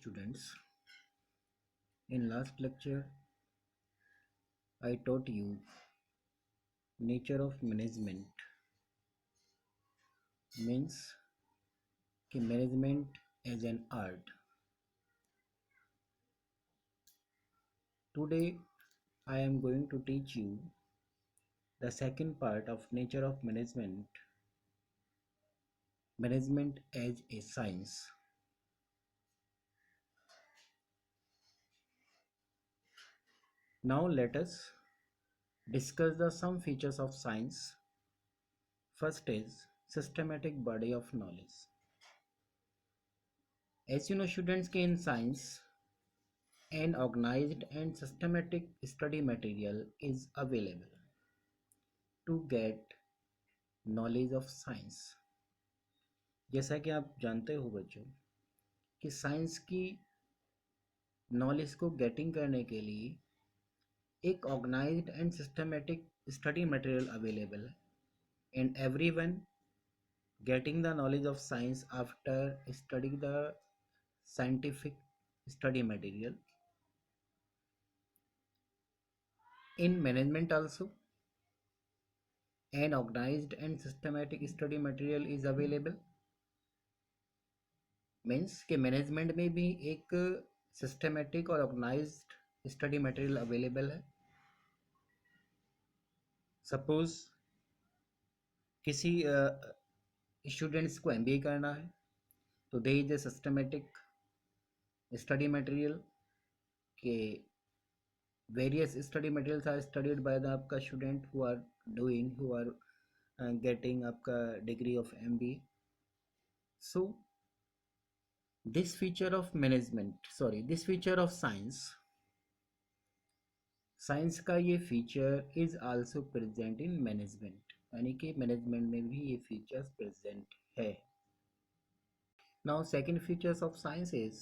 students. In last lecture, I taught you nature of management means कि management as an art. Today, I am going to teach you the second part of nature of management as a science. Now let us discuss the some features of science. First is systematic body of knowledge. As you know students in science, an organized and systematic study material is available to get knowledge of science. जैसा कि आप जानते हो बच्चों कि science की knowledge को getting करने के लिए एक organised and systematic study material available है and everyone getting the knowledge of science after studying the scientific study material. In management also, an organized and systematic study material is available. Means कि management में भी एक systematic और organised study material available है. Suppose किसी students को MBA करना है तो there is a systematic study material के various study materials are studied by the आपका स्टूडेंट हु आर गेटिंग आपका degree of MBA. So this feature of science का ये feature is also present in management, यानी कि management में भी ये फीचर्स प्रेजेंट है. Now second features of science is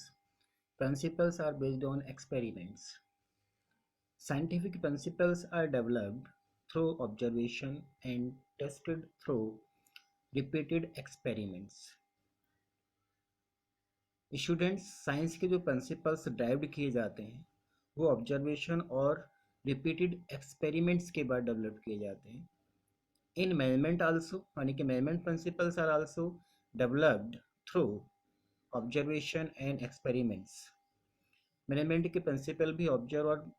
principles are based on experiments. Scientific principles are developed through observation and tested through repeated experiments. Students, science के जो principles drive किए जाते हैं वो ऑब्जर्वेशन और रिपीटेड एक्सपेरिमेंट्स के बाद डेवलप किए जाते हैं. इन मैनेजमेंट आल्सो, यानी कि management principles are also developed through observation and experiments. Management के प्रिंसिपल भी ऑब्जर्व और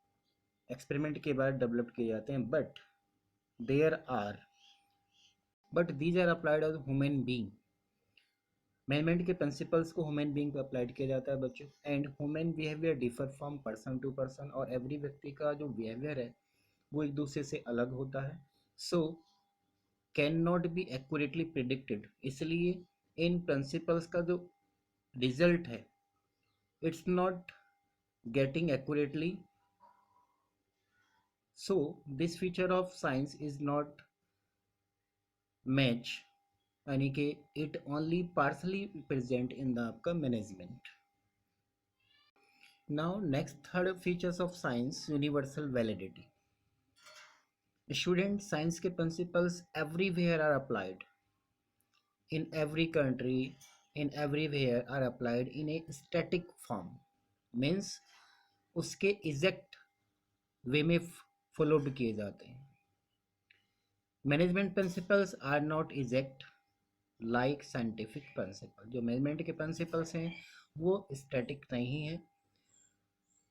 एक्सपेरिमेंट के बाद डेवलप किए जाते हैं, but these are applied on human being. Management के प्रिंसिपल्स को ह्यूमन बीइंग पे अप्लाइड किया जाता है बच्चों. And human behaviour differ from person to person, और एवरी व्यक्ति का जो बिहेवियर है वो एक दूसरे से अलग होता है. So can not be accurately predicted. इसलिए इन प्रिंसिपल्स का जो रिजल्ट है it's not getting accurately. So this feature of science is not match, यानी कि it only partly present in the आपका management. Now next third features of science, universal validity. Student, science के principles everywhere are applied in every country, in everywhere are applied in a static form. Means उसके exact way में followed किए जाते हैं. Management principles are not exact like scientific principle. जो management के principles हैं वो स्टैटिक नहीं है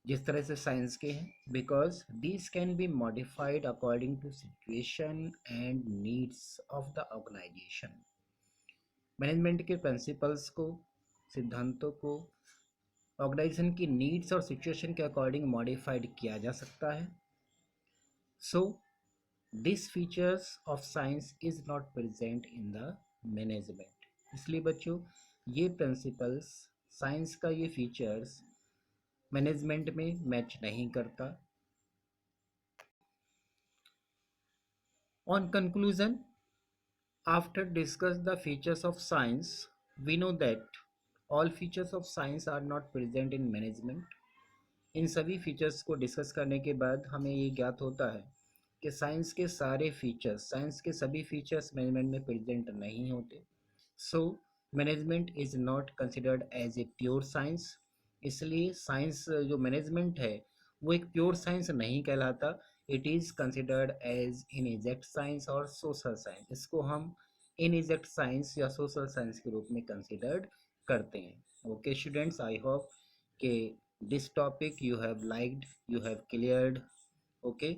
जिस तरह से साइंस के हैं, because these can be modified according to situation and needs of the organisation. Management के प्रिंसिपल्स को, सिद्धांतों को ऑर्गेनाइजेशन की नीड्स और सिचुएशन के अकॉर्डिंग मॉडिफाइड किया जा सकता है. So this features of science is not present in the management. इसलिए बच्चों ये प्रिंसिपल्स, साइंस का ये फीचर्स मैनेजमेंट में मैच नहीं करता. On conclusion, after discuss the features of science, we know that all features of science are not present in management. इन सभी फीचर्स को डिस्कस करने के बाद हमें ये ज्ञात होता है कि साइंस के सभी फीचर्स मैनेजमेंट में प्रेजेंट नहीं होते. So management is not considered as a pure science, इसलिए साइंस जो मैनेजमेंट है वो एक प्योर साइंस नहीं कहलाता, it is considered as inexact science और सोशल साइंस। इसको हम इन एग्जैक्ट साइंस या सोशल साइंस के रूप में कंसिडर्ड करते हैं। ओके स्टूडेंट्स, आई होप कि this topic you have liked, you have cleared. Okay